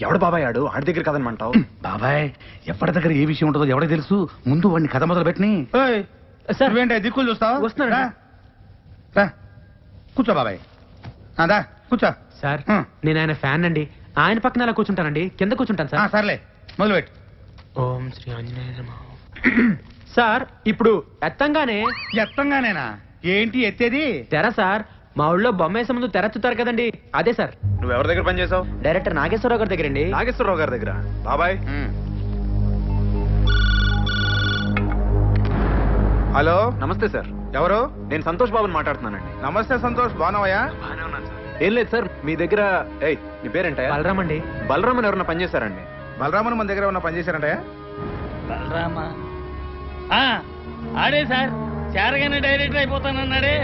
ఎవడు బాబాయ్ ఆడు ఆడి దగ్గర కదనమంటావు? బాబాయ్ ఎవరి దగ్గర ఏ విషయం ఉంటుందో ఎవరికి తెలుసు, ముందు వాడిని కథ మొదలు పెట్టిని. సార్ ఏంటి దిక్కులు చూస్తావు? వస్తున్నాడు. కూర్చో బాబాయ్, దా కూర్చో. సార్ నేను ఆయన ఫ్యాన్ అండి, ఆయన పక్కన అలా కూర్చుంటానండి, కింద కూర్చుంటాను సార్. సర్లే మొదలుపెట్టు. ఓం శ్రీ ఆంజనేయ నమః. సార్ ఇప్పుడు ఎత్తంగానేనా? ఏంటి ఎత్తేది? తెర సార్, మా ఊళ్ళో బొమ్మ వేసే ముందు తెరచుతారు కదండి, అదే సార్. నువ్వు ఎవరి దగ్గర పని చేసావు? డైరెక్టర్ నాగేశ్వరరావు గారి దగ్గర అండి. నాగేశ్వరరావు గారి దగ్గర. బాబాయ్ హలో, నమస్తే సార్. ఎవరు? నేను సంతోష్ బాబుని మాట్లాడుతున్నానండి. నమస్తే సంతోష్, బాగున్నావయ్యా? ఏం లేదు సార్, మీ దగ్గర నీ పేరేంటా? బలరామ్ అండి. బలరామ్ అని ఎవరన్నా పని చేశారండి? బలరామన్ మన దగ్గర ఉన్న పని చేశారంటయా? బలరామా ఆడే సార్, చేరగానే డైరెక్టర్ అయిపోతానన్నాడే.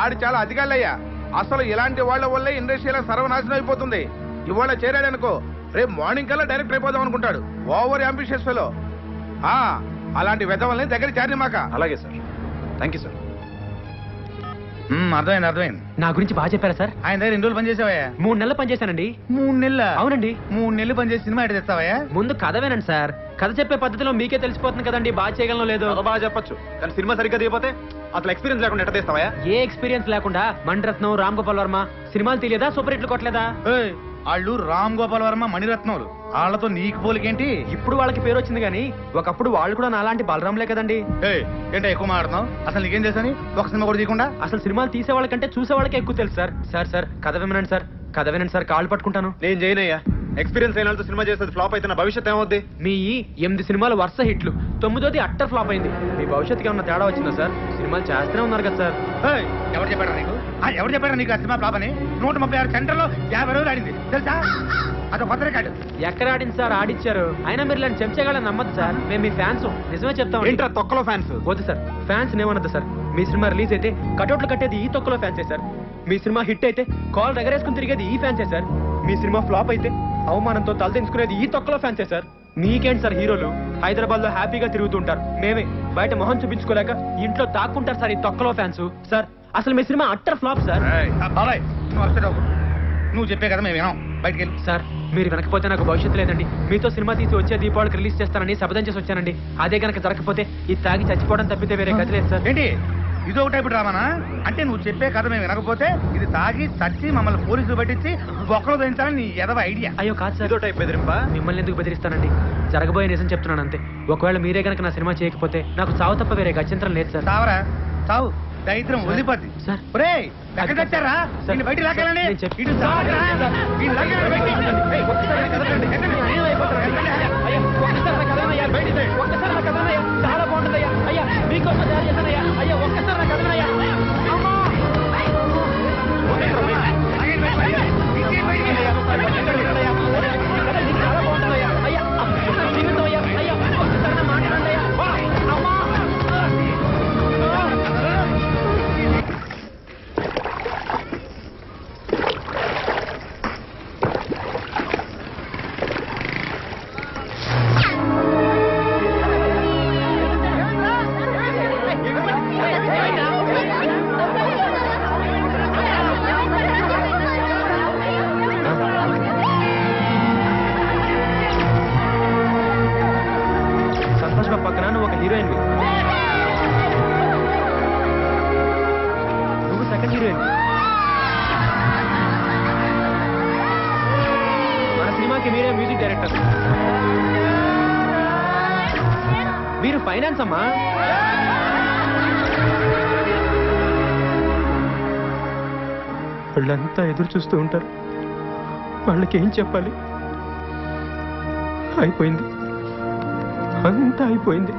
ఆడు చాలా అధికారులయ్యా. అసలు ఇలాంటి వాళ్ళ వల్లే ఇండస్ట్రీలో సర్వనాశనం అయిపోతుంది. ఇవాళ చేరాడనుకో రేపు మార్నింగ్ కల్లా డైరెక్ట్ అయిపోదాం అనుకుంటాడు. Over ambitious fellow. అలాంటి వెధవల్ని దగ్గర చేరనిమాక. అలాగే సార్, థ్యాంక్ యూ సార్. అర్థమైంది. నా గురించి బాగా చెప్పారా సార్? ఆయన దగ్గర 2 రోజులు పనిచేసావయ్యా? 3 నెలలు పనిచేశానండి. 3 నెలల? అవునండి. 3 నెలలు పనిచేసి సినిమా ఎటు తెస్తావయ్యా? ముందు కథ వినండి సార్, కథ చెప్పే పద్ధతిలో మీకే తెలిసిపోతుంది కదండి బాగా చేయగలనో లేదో. బాగా చెప్పొచ్చు, కానీ సినిమా సరిగ్గా దిగిపోతే అసలు ఎక్స్పీరియన్స్ లేకుండా ఎట్ట తీస్తావా? ఏ ఎక్స్పీరియన్స్ లేకుండా మణిరత్నం, రామ్ గోపాల్ వర్మ సినిమాలు తెలియదా? సూపర్ హిట్లు కొట్టలేదా? వాళ్ళు రామ్ గోపాల్ వర్మ, మణిరత్నములు, వాళ్ళతో నీకు పోలికేంటి? ఇప్పుడు వాళ్ళకి పేరు వచ్చింది కానీ ఒకప్పుడు వాళ్ళు కూడా నాలాంటి బలరాంలే కదండి. ఏంటో ఎక్కువ మాట్లాడుతున్నావు? అసలు నీకేం చేశాని ఒక సినిమా కూడా తీయకుండా? అసలు సినిమాలు తీసే వాళ్ళకంటే చూసే వాళ్ళకే ఎక్కువ తెలుసు సార్. సార్ కథ వినండి సార్, కథ వినండి సార్, కాళ్ళు పట్టుకుంటాను. నేను చేయనయ్యా. ఎక్స్పీరియన్స్ అయిన వాళ్ళతో సినిమా చేసేది ఫ్లాప్ అయితే నా భవిష్యత్ ఏమవుద్ది? మీ 8 సినిమాలు వరుస హిట్లు, 9ది అట్టర్ ఫ్లాప్ అయింది. మీ భవిష్యత్తుకి ఏమన్నా తేడా వచ్చిందా సార్? సినిమాలు చేస్తూనే ఉన్నారు కదా సార్. ఎవరు చెప్పారా నీకు? ఎవరు చెప్పారా నీకు ఆ సినిమా ఫ్లాప్ అని? 136 సెంటర్లో 50 రోజులు ఆడింది తెలుసా? అదో కొత్త రికార్డు. ఎక్కడ ఆడింది సార్? ఆడిచ్చారు. అయినా మీరు ఇలాంటి చెంచగాళ్ళని నమ్మద్దు సార్, మేము మీ ఫ్యాన్స్, నిజమే చెప్తాం. ఏంట్రా తొక్కలో ఫ్యాన్స్? వద్దు సార్, ఫ్యాన్స్ ఏమన్నది సార్. మీ సినిమా రిలీజ్ అయితే కటౌట్లు కట్టేది ఈ తొక్కలో ఫ్యాన్సే సార్. మీ సినిమా హిట్ అయితే కాల్ దగ్గరేసుకుని తిరిగేది ఈ ఫ్యాన్సే సార్. మీ సినిమా ఫ్లాప్ అయితే అవమానంతో తలదించుకునేది ఈ తొక్కలో ఫ్యాన్సే సార్. మీకేంటి సార్ హీరోలు హైదరాబాద్ లో హ్యాపీగా తిరుగుతుంటారు, మేమే బయట మొహం చూపించుకోలేక ఇంట్లో దాక్కుంటారు సార్ ఈ తొక్కలో ఫ్యాన్స్. సార్ అసలు మీ సినిమా అట్టర్ ఫ్లాప్ సార్. నువ్వు చెప్పే కదా మేము వినాం, బయటికి వెళ్ళి. సార్ మీరు వెనకపోతే నాకు భవిష్యత్తు లేదండి. మీతో సినిమా తీసి వచ్చే దీపావళికి రిలీజ్ చేస్తానని శపథం చేసి వచ్చానండి. అదే కనుక జరగకపోతే ఇది తాగి చచ్చిపోవడం తప్పితే వేరే గతి లేదు సార్. ఏంటి ఇదో టైప్ డ్రామానా? అంటే నువ్వు చెప్పే కథ మేము వినకపోతే ఇది తాగి చచ్చి మమ్మల్ని పోలీసులు పట్టించి బొక్కలు దించాలని నీ ఎదవ ఐడియా? అయ్యో కాదు సార్, ఇదో టైప్ బెదిరింపా? మిమ్మల్ని ఎందుకు బెదిరిస్తానండి? జరగబోయే నిజం చెప్తున్నాను అంతే. ఒకవేళ మీరే కనుక నా సినిమా చేయకపోతే నాకు చావు తప్ప వేరే గత్యంతరం లేదు సార్. చావరా చావు, దరిద్రం వదిలిపోద్ది. సార్ ఒరేయ్ ఎక్కడ తెచ్చారా? నిన్ను బయట లాగాలండి. ఇటు చావరా? నిన్ను లాగాలండి బయటికి. ఏయ్, ఒక్కసారి నా కథ వినండి. ఎక్కడికి? అయ్యో, అయిపోతారు. అయ్యా, ఒక్కసారి నా కథ వినయ్యా, బయటికి. ఒక్కసారి నా కథ వినయ్యా, చాలా బాగుంటుందయ్యా. అయ్యా మీకోసం తయారు చేశానయ్యా. అయ్యా ఒక్కసారి నా కథ వినయ్యా. అమ్మా! చాలా బాగుంటుందయ్యా. అయ్యా జీవితం అయ్యా. అయ్యా ఒక్కసారి నా మాట వినండి అయ్యా. అమ్మా! సంతోష్ బాబు పక్కన నువ్వు ఒక హీరోయిన్, నువ్వు సెకండ్ హీరోయిన్. మన సినిమాకి మీరే మ్యూజిక్ డైరెక్టర్, మీరు ఫైనాన్స్ అమ్మా. వాళ్ళంతా ఎదురు చూస్తూ ఉంటారు, వాళ్ళకి ఏం చెప్పాలి? అయిపోయింది, అంతా అయిపోయింది.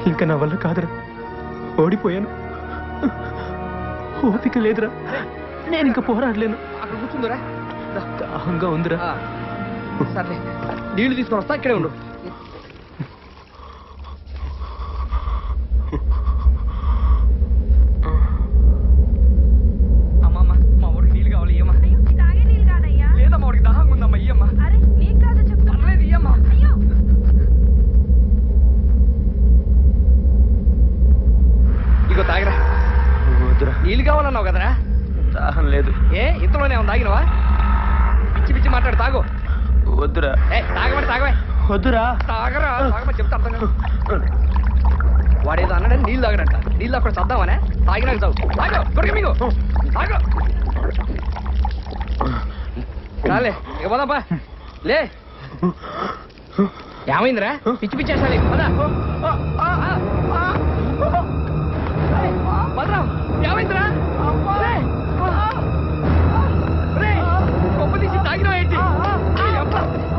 ఇంకా నా వల్ల కాదురా, ఓడిపోయాను, ఓపిక లేదురా, నేను ఇంకా పోరాడలేను. అక్కడ కూర్చుందిరా, దాహంగా ఉందిరా. సర్లే నీళ్లు తీసుకొని వస్తా, ఇక్కడే ఉండు. అమ్మమ్మ మా ఊరికి నీళ్ళు కావాలి, ఇయ్యమ్మా. లేదా మా ఊరికి దాహంగా ఉందమ్మా, ఇయ్యమ్మా. పర్లేదు ఇయ్యమ్మా. ఇగో తాగిరా. వద్దురా, నీళ్ళు కావాలన్నావు కదరా? దాహం లేదు. ఏ ఇంతలోనే తాగినవా? మాట్లాడు తాగు. వద్దురా. తాగబడి తాగవే. వద్దురా. తాగరా తాగమని చెప్తా అర్థం కాదు. వాడేదో అన్నాడని నీళ్ళు తాగడంట. నీళ్ళు అక్కడ చద్దామనే తాగినాక చావు. తాగు దొరిక మీకు తాగు. రాలే ఇక పోదాపా. లే ఏమైందిరా? పిచ్చి పిచ్చేసాలి. భద్రం ఏమైందిరా? కొమ్మ తీసి తాగినా ఏంటి?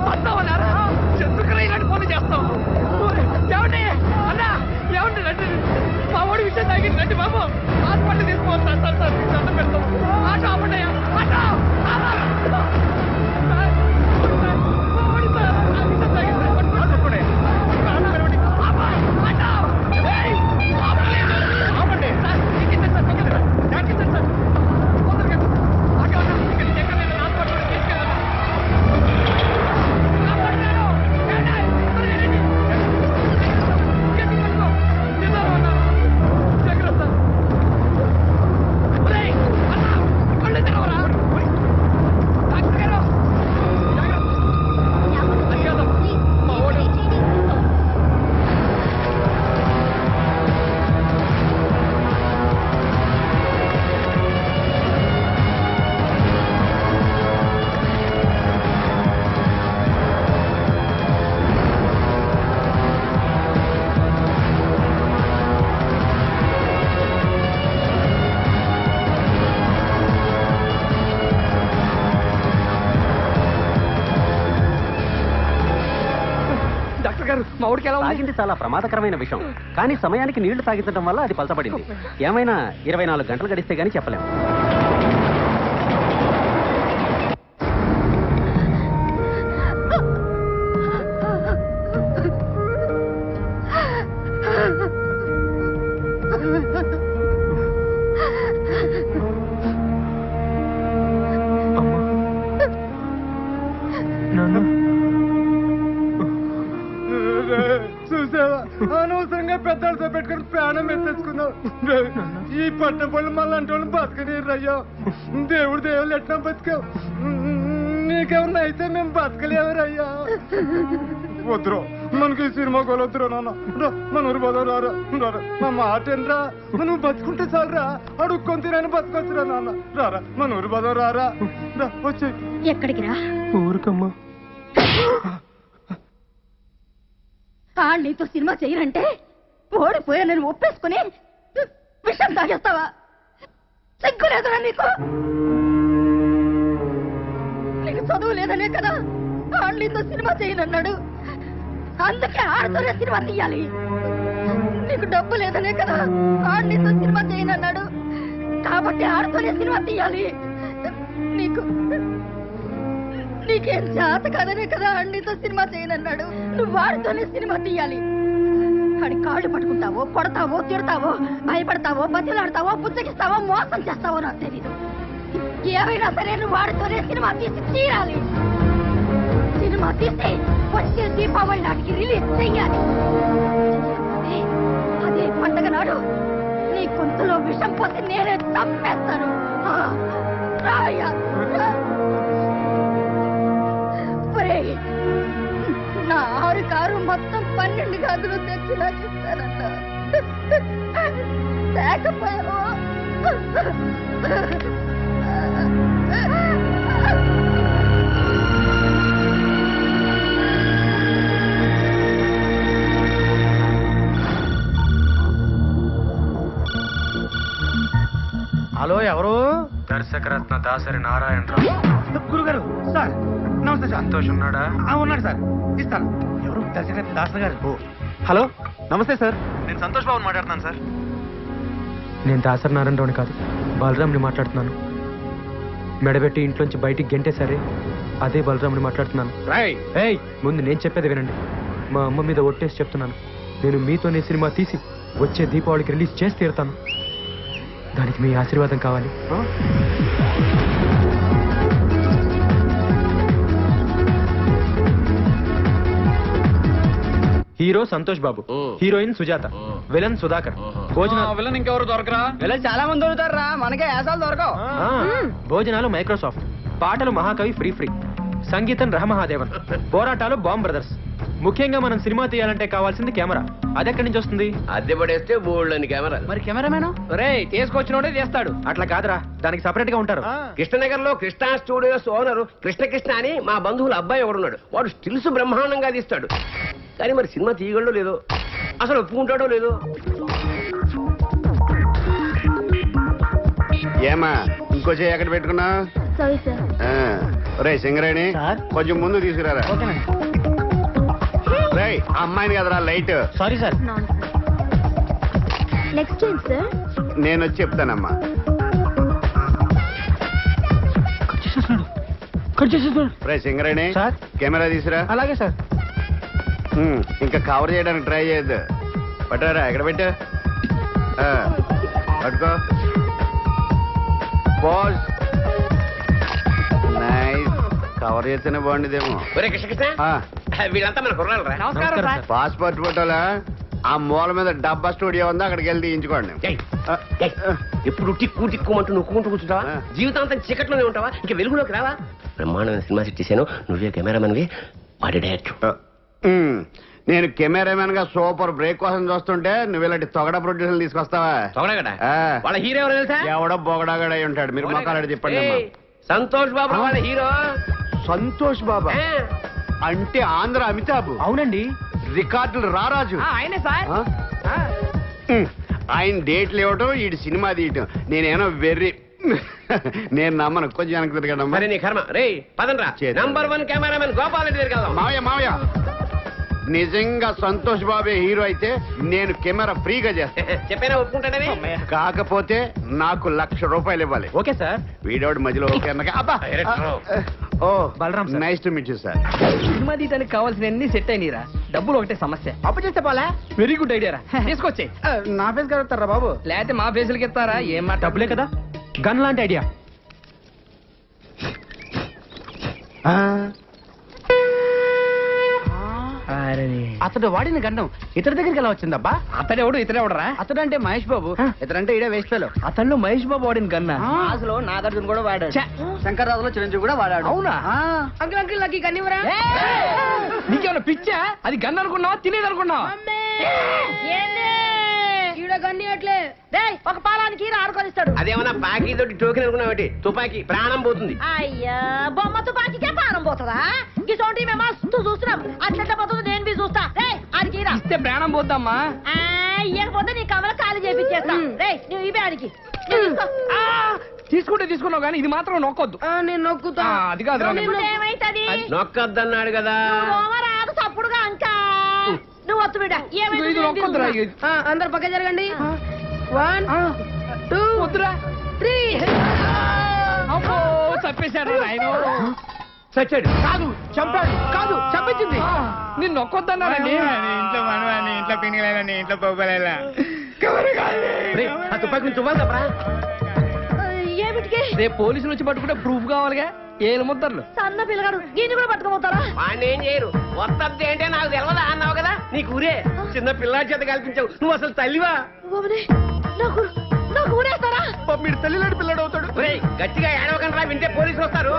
వస్తావన్నారా? చెట్టుకరా ఇలాంటి పనులు చేస్తావు? ఏమండి అన్నా ఏమండి రండి. మా వాడి విషయం తాగింది రండి బాబు. హాస్పిటల్ తీసుకోవాలి సార్. సార్ సార్ దండం పెడతాం. ఆటో ఆపండియా. ఆటో తాగింది చాలా ప్రమాదకరమైన విషయం. కానీ సమయానికి నీళ్లు తాగించడం వల్ల అది పలచబడింది. ఏమైనా 24 గంటలు గడిస్తే గానీ చెప్పలేము. చూసావా అనవసరంగా పెద్దలతో పెట్టుకుని ప్రాణం ఎత్తేసుకున్నావు. ఈ పట్ట పళ్ళు మళ్ళీ అంటే వాళ్ళు బతకలేరయ్యా. దేవుడు దేవుళ్ళు ఎట్లా బతికావు? నీకేమన్నా అయితే మేము బతకలేవరయ్యా. వద్దురా మనకి ఈ సినిమా గోలొద్దురా నాన్న. మన ఊరు పోదా రారా. మా మాట ఏంట్రా? నువ్వు బతుకుంటే చాలరా. అడుక్కొని తినని బతకొచ్చురా నాన్న. రారా మన ఊరు పోదా రారా. వచ్చి ఎక్కడికి రా? ఊరుకమ్మా. నీతో సినిమా చేయరంటే ఓడిపోయా నేను ఒప్పేసుకుని విషం తాగేస్తావా? సిగ్గు లేదురా నీకు? నీకు చదువు లేదనే కదా నీతో సినిమా చేయనన్నాడు. అందుకే ఆడుతూనే సినిమా తీయాలి. నీకు డబ్బు లేదనే కదా నీతో సినిమా చేయనన్నాడు. కాబట్టి ఆడుతూనే సినిమా తీయాలి. నీకేం చేత కాదనే కదా నీతో సినిమా చేయనన్నాడు. నువ్వు వాడితోనే సినిమా తీయాలి. వాడి కాళ్ళు పట్టుకుంటావో, కొడతావో, తిడతావో, భయపడతావో, బతిలాడతావో, పుచ్చగిస్తావో, మోసం చేస్తావో నాకు తెలీదు. ఏమైనా సరే నువ్వు వాడితోనే సినిమా తీసి తీరాలి. సినిమా తీసి వచ్చే దీపావళి నాటికి రిలీజ్ చెయ్యాలి. అదే పండగ నాడు నీ గొంతులో విషం పోసి నేనే చంపేస్తాను. రాయ్యా. నా 6 కారు మొత్తం 12 గదులు తెచ్చి నాకు ఇస్తానన్న. లేకపోయావా? హలో, ఎవరు? దర్శకరత్న దాసరి నారాయణరావు. గురుగారు సార్. నమస్తే సార్. సంతోష్ ఉన్నాడా? ఉన్నాడు సార్. ఇస్తాను. ఎవరు? దర్శకరత్న దాసరి గారు. హలో నమస్తే సార్. నేను సంతోష్ బాబుని మాట్లాడుతున్నాను సార్. నేను దాసరి నారాయణరావుని కాదు, బలరాంని మాట్లాడుతున్నాను. మెడబెట్టి ఇంట్లోంచి బయటికి గెంటేసరే అదే బలరాంని మాట్లాడుతున్నాను. ఏయ్, ముందు నేను చెప్పేది వినండి. మా అమ్మ మీద ఒట్టేసి చెప్తున్నాను, నేను మీతోనే సినిమా తీసి వచ్చే దీపావళికి రిలీజ్ చేసి తీరుతాను. దానికి మీ ఆశీర్వాదం కావాలి. Hero Santosh Babu, heroine Sujatha, villain Sudhakar. Villain ఇంకెవరు దొరకరా? విలన్ చాలా మంది దొరుకుతారా, మనకే యాసాలు దొరకవు. భోజనాలు మైక్రోసాఫ్ట్, పాటలు మహాకవి ఫ్రీ. సంగీతం రహమహాదేవన్, పోరాటాలు బాంబ్ బ్రదర్స్. ముఖ్యంగా మనం సినిమా తీయాలంటే కావాల్సింది కెమెరా. అది ఎక్కడి నుంచి వస్తుంది? అద్దె పడేస్తే బోల్డ్ కెమెరా. మరి కెమెరామెన్ రే తీసుకొచ్చినోడే చేస్తాడు. అట్లా కాదురా, దానికి సపరేట్ గా ఉంటారు. కృష్ణనగర్ లో కృష్ణ స్టూడియోస్ ఓనర్ కృష్ణ అని మా బంధువుల అబ్బాయి ఒకడున్నాడు. వాడు స్టిల్స్ బ్రహ్మాండంగా తీస్తాడు. కానీ మరి సినిమా తీయగలడో లేదో, అసలు ఒప్పుకుంటాడో లేదో. ఏమా ఇంకో చేయి ఎక్కడ పెట్టుకున్నా? Sorry sir. రే సింగరేణి కొంచెం ముందు తీసుకురారా. రే అమ్మాయిని కదరా light. Sorry sir. Next time sir. నేను వచ్చి చెప్తానమ్మా. రే సింగరేణి కెమెరా తీసురా. అలాగే సార్. ఇంకా కవర్ చేయడానికి ట్రై చేయొద్దు. పట్టారా ఎక్కడ పెట్టా? పట్టుకో. పోజ్. నైస్. కవర్ చేస్తేనే బాగుండేదేమో. ఒరే కృష్ణ వీళ్ళంతా మన కుర్రాలరా. నమస్కారం సార్. పాస్పోర్ట్ ఫోటోలా ఆ మూల మీద డబ్బా స్టూడియో ఉంది, అక్కడికి వెళ్ళి తీయించుకోండి. ఎప్పుడు టిక్కు టిక్కుమంటూ నొక్కుంటూ కూర్చుంటావా? జీవితాంతం చీకట్లోనే ఉంటావా? ఇంకా వెలుగులోకి రావా? బ్రహ్మాండమైన సినిమా సెట్ చేశాను, నువ్వే కెమెరామెన్వి, వాడి డైరెక్టర్. నేను కెమెరామెన్ గా సూపర్ బ్రేక్ కోసం చూస్తుంటే నువ్వు ఇలాంటి తొగడ ప్రొడ్యూసర్ తీసుకొస్తావా? తొగడగడా వాళ్ళ హీరో ఎవరో తెలుసా? ఎవడో బొగడాగడ ఉంటాడు. మీరు మొక్కలాడి చెప్పండి. సంతోష్ బాబు వాళ్ళ హీరో. సంతోష్ బాబా అంటే ఆంధ్ర అమితాబ్. అవునండి. రికార్డులు రారాజు. ఆయనే సార్. ఆయన డేట్లు ఇవ్వటం, ఈ సినిమా తీయటం. నేనేమో వెర్రి. నేను నమ్మను. కొంచెం వెనక్కి తిరగడం. మరి నీ కర్మ. రే పదండ్రా. నంబర్ 1 కెమెరామెన్ గోపాల్ రెడ్డి దగ్గరికి వెళ్దాం. మావయ్య నిజంగా సంతోష్ బాబే హీరో అయితే నేను కెమెరా ఫ్రీగా చేస్తాను. చెప్పేనా ఒప్పుకుంటాడని? కాకపోతే నాకు ₹1,00,000 ఇవ్వాలి. Okay sir. వీడోడు మధ్యలో ఓకే అన్నగా. అబ్బా. ఓ Balaram sir. Nice to meet you sir. Cinema తీయడానికి కావాల్సిన అన్ని సెట్ అయినరా. డబ్బులు ఒకటే సమస్య. అప్పు చేస్తే పోలే. వెరీ గుడ్ ఐడియా రా. తీసుకొచ్చే. నా ఫేస్ కలుగుతారా బాబు? లేకపోతే మా ఫేసులకి ఇస్తారా? ఏం మాట. డబ్బులే కదా, గన్ లాంటి ఐడియా. అతడు వాడిన గండం ఇతడి దగ్గరికి ఎలా వచ్చిందబ్బా? అతడెవడు ఇతడెవడరా? అతడు అంటే మహేష్ బాబు, ఇతడంటే ఇడే వేస్ట్ ఫెలో. అతను మహేష్ బాబు వాడిన గన్నా. అసలు నాగార్జున కూడా వాడాడు, శంకర్రాజులో చిరంజీవి కూడా వాడాడు. అవునా? అంకుల్ అంకుల్ నాకు కనివరా. నీకేమన్నా పిచ్చా? అది గన్ అనుకున్నావా, తినేది అనుకున్నావా? గన్నియట్లే. ఒక పాలానికి ఆడుకొనిస్తాడు. అదేమన్నా బాకీ తోటి టోకెన్ అనుకున్నావు? తుపాకీ ప్రాణం పోతుంది. అయ్యా బొమ్మ తుపాకీకే ప్రాణం పోతుందా? ఇసోటి మేము మస్తు చూస్తున్నాం. అట్లా పోతుంది, నేను బి చూస్తా. ఆడికి ఇస్తే ప్రాణం పోద్దమ్మా. ఇయ్యకపోతే నీ కమల ఖాళీ చేపించేస్తా. నువ్వు ఇవే ఆడికి తీసుకుంటే తీసుకున్నావు కానీ ఇది మాత్రం నొక్కొద్దు. నేను నొక్కుతా. అది కాదు. ఏమైతుంది? నొక్కద్దన్నాడు కదా. రాదు తప్పుడుగా అంకా. నువ్వు వత్తు బిడ్డ. అందరు పక్క జరగండి. 1 2 3. చంపేశాడు ఆయన. చచ్చాడు కాదు, చంపాడు. కాదు, చంపించింది. నేను నొక్కొద్దన్నానండి. ఇంట్లో పిండి ఇంట్లో పోగలేలా. ఆ తుపాకీ తువ్వాలి తప్పరా? ఏమిటికి? రేపు పోలీసులు వచ్చి పట్టుకుంటే ప్రూఫ్ కావాలిగా. ఏలు ముద్దర్లు. సన్న పిల్లగాడు దీన్ని కూడా పట్టుకోపోతారా? వాడిని ఏం చేయరు. వస్తద్ది ఏంటే నాకు తెలవదా అన్నావు కదా. నీకు ఊరే చిన్న పిల్లాడి చేత కల్పించావు. నువ్వు అసలు తల్లివా? నాకు ఊరేస్తారా? మీరు తల్లిలాంటి పిల్లాడు అవుతాడు. గట్టిగా ఏడవకండి రా, వింటే పోలీసులు వస్తారు.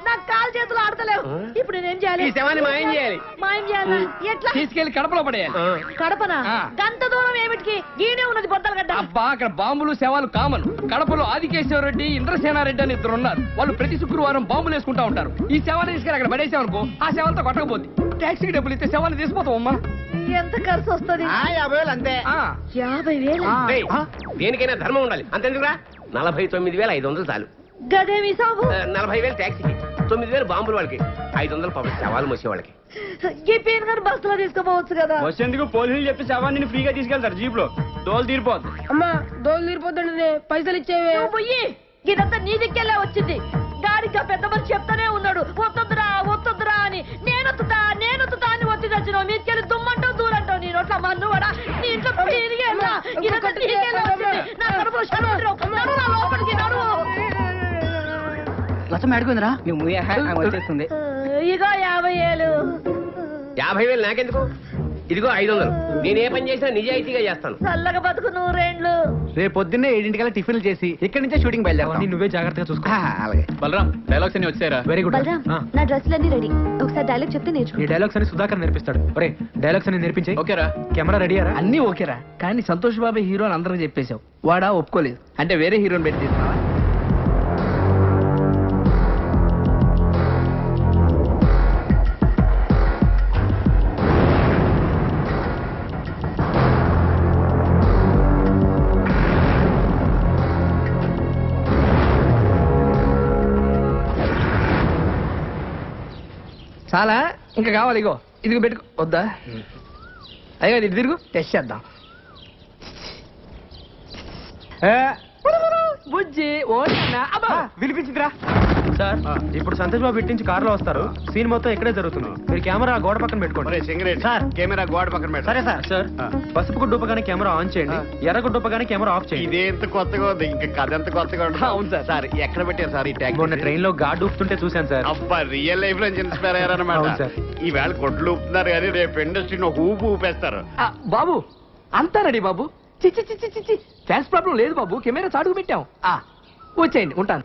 నాకు కాలు చేతులు ఆడతలేవు. ఇప్పుడు నేనేం చేయాలి? ఈ శవాన్ని మాయం చేయాలి. మాయం చేయాలి. ఎట్లా? తీసుకెళ్లి కడపలో పడేయాలి. కడపనా? గంత దూరం ఏమిటికి? గీనే ఉన్నది బొద్దల గడ్డ. అబ్బా, అక్కడ బాంబులు శవాలు కామన్. కడపలో ఆదికేశ్వర రెడ్డి, ఇంద్రసేనారెడ్డి అని 2 ఉన్నారు. వాళ్ళు ప్రతి శుక్రవారం బాంబులు వేసుకుంటా ఉంటారు. ఈ శవాన్ని తీసుకెళ్ళి అక్కడ పడేసామనుకో, ఆ శవాలతో కొట్టకపోద్ది. ట్యాక్సీకి డబ్బులు ఇస్తే శవాన్ని తీసిపోతావమ్మా. ఎంత ఖర్చు వస్తుంది? 50,000 అంతే. 50,000. దేనికైనా ధర్మం ఉండాలి. అంతెందుకురా? 49,500 చాలు. గదేమి సాబు? 40,000 ట్యాక్సీకి, 9,000 బాంబులు వాళ్ళకి, 500 పాపం శవాలు మోసే వాళ్ళకి. ఈ పీన్ గారు బస్సులో తీసుకోపోవచ్చు కదా. వచ్చేందుకు పోలీసులు చెప్పి శవాన్ని ఫ్రీగా తీసుకెళ్తారు జీప్ లో. దోలు తీరిపోద్దు. అమ్మా దోలు తీరిపోతుండే పైసలు ఇచ్చేవే. పోయి ఇదంతా నీ దిక్కెళ్ళే వచ్చింది. గాడిగా పెద్ద మనిషి చెప్తానే ఉన్నాడు, వత్తొద్దురా అని. నేనొత్తుతా అని ఒత్తి తెచ్చినావు. నీకెళ్ళి దుమ్మంటావు, దూరంటావు. నీ నోట్ల మన్ను కూడా నీ ఇంట్లో పీరిగేలా. ఇదంతా నీకెళ్ళే వచ్చింది. నా కడుపులో లోపలికి నడువు. లచ్చం అడుగుందిరా. వచ్చేస్తుంది. ఇగో 50,000. 50,000 నాకెందుకు? ఇదిగో 500. నేను ఏ పని చేసినా నిజాయితీగా చేస్తాను. చల్లగా బతుకు నూరేండ్లు. రేపు పొద్దున్నే 7 టిఫిన్లు చేసి ఇక్కడి నుంచే షూటింగ్ అవన్నీ బయలుదేరాం. నువ్వే జాగ్రత్తగా చూసుకో. అలాగే. బలరాం డైలాగ్స్ అన్ని వచ్చారా? Very good. బలరాం నా డ్రెస్సులన్నీ రెడీ, ఒకసారి డైలాగ్ చెప్తే ఈ నేర్చుకో. డైలాగ్స్ అని సుధాకర్ నేర్పిస్తాడు. ఒరే డైలాగ్స్ అని నేర్పించే. ఓకేరా? కెమెరా రెడీయారా? అన్నీ ఓకేరా, కానీ సంతోష్ బాబు హీరో అని అందరికి చెప్పేశావు. వాడా ఒప్పుకోలేదు అంటే వేరే హీరోని పెట్టి తీస్తున్నావా? చాలా ఇంకా కావాలి, ఇగో ఇదిగో పెట్టుకో. వద్దా? అయ్యో ఇది తిరుగు, టెస్ట్ చేద్దాం. బుజ్జి ఓ నాన్న, అబ్బా! వినిపించిందిరా సార్. ఇప్పుడు సంతోష్ బాబు ఇటు నుంచి కారులో వస్తారు. సీన్ మొత్తం ఇక్కడే జరుగుతుంది. మీరు కెమెరా గోడ పక్కన పెట్టుకోండి. సింగరేట్ సార్. కెమెరా గోడ పక్కన పెట్టు. సరే సార్. సార్ పసుపు గుడ్డుపగానే కెమెరా ఆన్ చేయండి, ఎర్ర గుడ్డుపగానే కెమెరా ఆఫ్ చేయండి. ఇదే ఎంత కొత్తగా ఉంది, ఇంకా కథ ఎంత కొత్తగా ఉంటుంది. అవును సార్. సార్ ఎక్కడ పెట్టారు సార్ ఈ ట్యాగ్? మొన్న ట్రైన్ లో గాడ్ ఊపుతుంటే చూశాను సార్. అబ్బా రియల్ లైఫ్ లో ఇన్స్పైర్ అయ్యారనమాట. అవును సార్. ఈవేళ కొట్లు ఊపుతున్నారు కానీ రేపు ఇండస్ట్రీని ఊపు ఊపేస్తారు. ఆ, బాబు అంతా రెడీ బాబు. చిచ్చి చిచ్చి చిచ్చి ఫ్యాన్స్ ప్రాబ్లం లేదు బాబు, కెమెరా చాటుకు పెట్టాం. వచ్చేయండి, ఉంటాను.